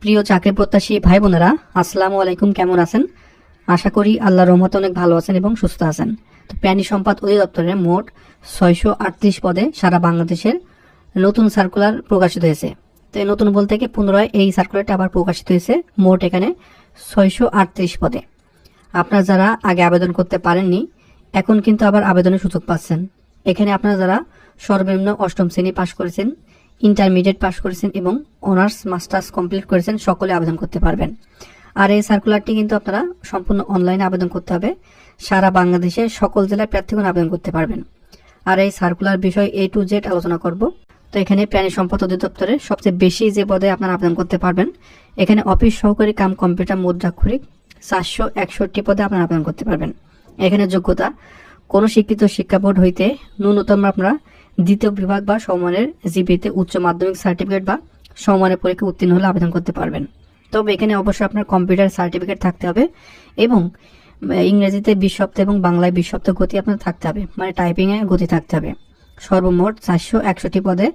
প্রিয় চাকরি প্রত্যাশী ভাই বোনেরা, আসসালামু আলাইকুম। কেমন আছেন? আশা করি আল্লাহর রহমতে অনেক ভালো আছেন এবং সুস্থ আছেন। তো প্রাণী সম্পদ অধিদপ্তরে মোট 638 পদে সারা বাংলাদেশের নতুন সার্কুলার প্রকাশিত হয়েছে। তো এই নতুন বলতে কি পুনরায় এই সার্কুলারটা আবার প্রকাশিত হয়েছে। মোট এখানে 638 পদে। আপনারা যারা আগে আবেদন করতে পারেননি, এখন কিন্তু আবার আবেদনের সুযোগ পাচ্ছেন। এখানে আপনারা যারা সর্বনিম্ন অষ্টম শ্রেণী পাশ করেছেন, ইন্টারমিডিয়েট পাশ করেছেন এবং অনার্স মাস্টার্স কমপ্লিট করেছেন, সকলে আবেদন করতে পারবেন। আর এই সার্কুলারটি কিন্তু আপনারা সম্পূর্ণ অনলাইনে আবেদন করতে হবে। সারা বাংলাদেশে সকল জেলায় প্রার্থীগণ আবেদন করতে পারবেন। আর এই সার্কুলার বিষয় A to Z আলোচনা করব। তো এখানে প্রাণী সম্পদ অধিদপ্তরের সবচেয়ে বেশি যে পদে আপনারা আবেদন করতে পারবেন, এখানে অফিস সহকারী কাম কম্পিউটার মুদ্রাক্ষরিক 461 পদে আপনারা আবেদন করতে পারবেন। এখানে যোগ্যতা কোনো স্বীকৃত শিক্ষা বোর্ড হইতে ন্যূনতম আপনারা দ্বিতীয় বিভাগ বা সমমানের জিপিএতে উচ্চ মাধ্যমিক সার্টিফিকেট বা সমমানের পরীক্ষা উত্তীর্ণ হলে আবেদন করতে পারবেন। তবে এখানে অবশ্যই আপনার কম্পিউটার সার্টিফিকেট থাকতে হবে এবং ইংরেজিতে 20 সপ্তাহ এবং বাংলায় 20 সপ্তাহ গতি আপনার থাকতে হবে, মানে টাইপিংয়ে গতি থাকতে হবে। সর্বমোট 461 পদে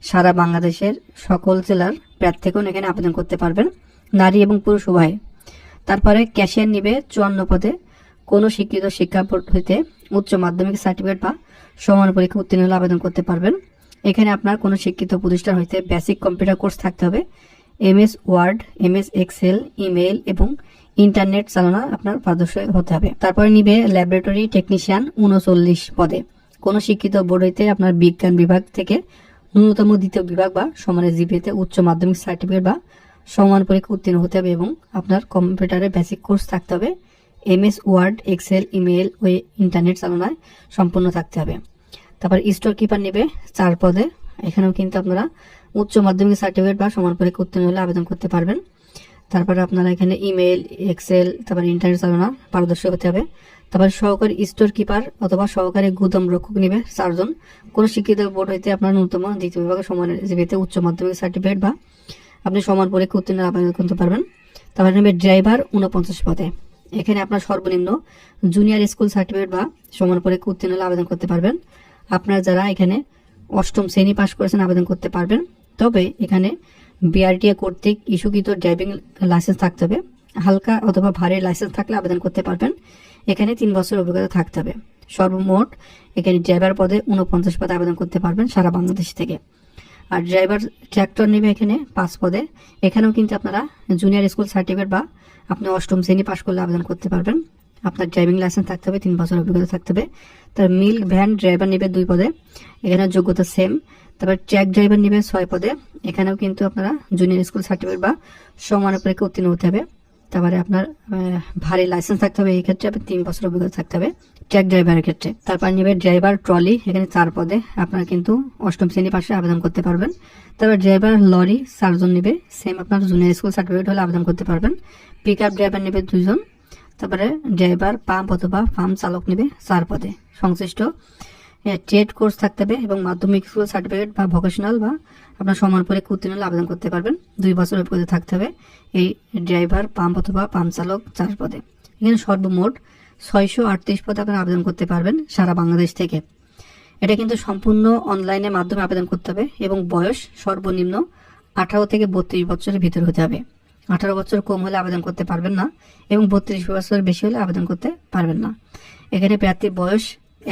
সারা বাংলাদেশের সকল জেলার প্রার্থীগণ এখানে আবেদন করতে পারবেন, নারী এবং পুরুষ উভয়। তারপরে ক্যাশিয়ার নিবে 54 পদে কোনো স্বীকৃত শিক্ষা বোর্ড হইতে উচ্চ মাধ্যমিক সার্টিফিকেট বা সমান পরীক্ষা উত্তীর্ণ হলে আবেদন করতে পারবেন। এখানে আপনার কোনো শিক্ষিত প্রতিষ্ঠান হইতে বেসিক কম্পিউটার কোর্স থাকতে হবে, MS word, MS Excel, email এবং ইন্টারনেট চালানো আপনার পারদর্শী হতে হবে। তারপরে নিবে ল্যাবরেটরি টেকনিশিয়ান 39 পদে কোনো শিক্ষিত বোর্ড হইতে আপনার বিজ্ঞান বিভাগ থেকে ন্যূনতম দ্বিতীয় বিভাগ বা সমানের জিপিএতে উচ্চ মাধ্যমিক সার্টিফিকেট বা সমান পরীক্ষা উত্তীর্ণ হতে হবে এবং আপনার কম্পিউটারে বেসিক কোর্স থাকতে হবে, MS ওয়ার্ড, এক্সেল, ইমেইল ও ইন্টারনেট চালানোয় সম্পূর্ণ থাকতে হবে। তারপর স্টোর কিপার নেবে 4 পদে। এখানেও কিন্তু আপনারা উচ্চ মাধ্যমিক সার্টিফিকেট বা সমান পরীক্ষা উত্তীর্ণ হলে আবেদন করতে পারবেন। তারপরে আপনারা এখানে ইমেইল, এক্সেল, তারপর ইন্টারনেট চালানো পারদর্শী হতে হবে। তারপর সহকারী স্টোর কিপার অথবা সহকারী গুদাম রক্ষক নেবে 4 জন কোনো শিক্ষিত বোর্ড হইতে আপনার ন্যূনতম দ্বিতীয় বিভাগে সমান জিপিএতে উচ্চ মাধ্যমিক সার্টিফিকেট বা আপনি সমান পরীক্ষা উত্তীর্ণ আবেদন করতে পারবেন। তারপরে নেবে ড্রাইভার 49 পদে। এখানে আপনার সর্বনিম্ন জুনিয়র স্কুল সার্টিফিকেট বা সমান পরীক্ষা উত্তীর্ণ হলে আবেদন করতে পারবেন। আপনারা যারা এখানে অষ্টম শ্রেণী পাশ করেছেন আবেদন করতে পারবেন। তবে এখানে BRTA কর্তৃক ইস্যুকৃত ড্রাইভিং লাইসেন্স থাকতে হবে। হালকা অথবা ভারী লাইসেন্স থাকলে আবেদন করতে পারবেন। এখানে 3 বছর অভিজ্ঞতা থাকতে হবে। সর্বমোট এখানে ড্রাইভার পদে 49 পদে আবেদন করতে পারবেন সারা বাংলাদেশ থেকে। আর ড্রাইভার ট্র্যাক্টর নেবে এখানে 5 পদে। এখানেও কিন্তু আপনারা জুনিয়র স্কুল সার্টিফিকেট বা আপনি অষ্টম শ্রেণী পাশ করলে আবেদন করতে পারবেন। আপনার ড্রাইভিং লাইসেন্স থাকতে হবে, 3 বছর অভিজ্ঞতা থাকতে হবে। তার মিল্ক ভ্যান ড্রাইভার নেবে 2 পদে। এখানে যোগ্যতা সেম। তারপর ট্রাক ড্রাইভার নেবে 6 পদে। এখানেও কিন্তু আপনারা জুনিয়র স্কুল সার্টিফিকেট বা সমানের পরীক্ষা উত্তীর্ণ হতে হবে। তারপরে আপনার ভারী লাইসেন্স থাকতে হবে, এই ক্ষেত্রে আপনার 3 বছর অভিজ্ঞতা থাকতে হবে ট্রাক ড্রাইভারের ক্ষেত্রে। তারপর নেবে ড্রাইভার ট্রলি, এখানে 4 পদে। আপনারা কিন্তু অষ্টম শ্রেণী পাশে আবেদন করতে পারবেন। তারপর ড্রাইভার লরি 4 জন নেবে, সেম আপনার জুনিয়র স্কুল সার্টিফিকেট হলে আবেদন করতে পারবেন। পিক আপ ড্রাইভার নেবে 2 জন। তারপরে ড্রাইভার পাম্প অথবা ফার্ম চালক নেবে 4 পদে। সংশ্লিষ্ট ট্রেড কোর্স থাকতে হবে এবং মাধ্যমিক স্কুল সার্টিফিকেট বা ভোকেশনাল বা আপনার সমান পরীক্ষা উত্তীর্ণ হলে আবেদন করতে পারবেন। 2 বছর অভিজ্ঞতা থাকতে হবে এই ড্রাইভার পাম্প অথবা পাম্প চালক 4 পদে। এখানে সর্বমোট 638 পদে আপনারা আবেদন করতে পারবেন সারা বাংলাদেশ থেকে। এটা কিন্তু সম্পূর্ণ অনলাইনের মাধ্যমে আবেদন করতে হবে এবং বয়স সর্বনিম্ন 18 থেকে 32 বছরের ভিতরে হতে হবে। 18 বছর কম হলে আবেদন করতে পারবেন না এবং 32 বছর বেশি হলে আবেদন করতে পারবেন না। এখানে প্রার্থীর বয়স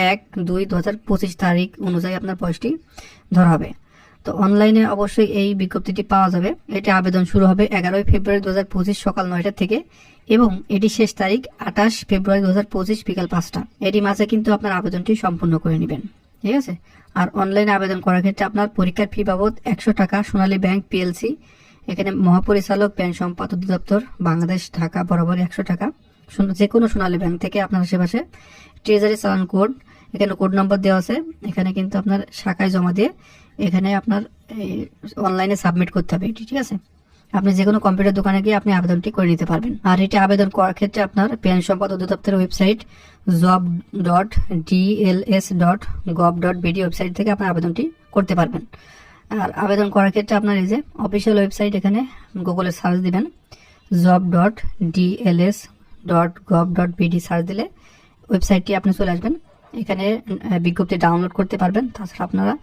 1/2/2025 তারিখ অনুযায়ী আপনার বয়সটি ধরা হবে। তো অনলাইনে অবশ্যই এই বিজ্ঞপ্তিটি পাওয়া যাবে। এটি আবেদন শুরু হবে 11 ফেব্রুয়ারি 2025 সকাল 9টা থেকে এবং এটি শেষ তারিখ 28 ফেব্রুয়ারি 2025 বিকাল 5টা। এটি মাঝে কিন্তু আপনার আবেদনটি সম্পূর্ণ করে নেবেন, ঠিক আছে। আর অনলাইনে আবেদন করার ক্ষেত্রে আপনার পরীক্ষার ফি বাবদ 100 টাকা সোনালী ব্যাংক PLC, এখানে মহাপরিচালক প্যান সম্পদ অধিদপ্তর বাংলাদেশ ঢাকা বরাবর 100 টাকা যে কোনো সোনালী ব্যাংক থেকে আপনার আশেপাশে ট্রেজারি চালান কোড, এখানে কোড নম্বর দেওয়া আছে, এখানে কিন্তু আপনার শাখায় জমা দিয়ে এখানে আপনার অনলাইনে সাবমিট করতে হবে, ঠিক আছে। আপনি যে কোনো কম্পিউটার দোকানে গিয়ে আপনি আবেদনটি করে নিতে পারবেন। আর এটি আবেদন করার ক্ষেত্রে আপনার প্যান সম্পদ অধিদপ্তরের ওয়েবসাইট job.dls.gov.bd ওয়েবসাইট থেকে আপনার আবেদনটি করতে পারবেন। আর আবেদন করার ক্ষেত্রে আপনার এই যে অফিসিয়াল ওয়েবসাইট, এখানে গুগলে সার্চ দিবেন job.dls.gov.bd সার্চ দিলে ওয়েবসাইটটি আপনি চলে আসবেন। এখানে বিজ্ঞপ্তি ডাউনলোড করতে পারবেন। তাছাড়া আপনারা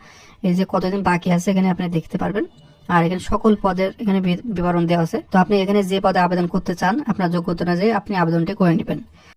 এই যে কতদিন বাকি আছে এখানে আপনি দেখতে পারবেন। আর এখানে সকল পদের এখানে বিবরণ দেওয়া আছে। তো আপনি এখানে যে পদে আবেদন করতে চান আপনার যোগ্যতা অনুযায়ী আপনি আবেদনটি করে নেবেন।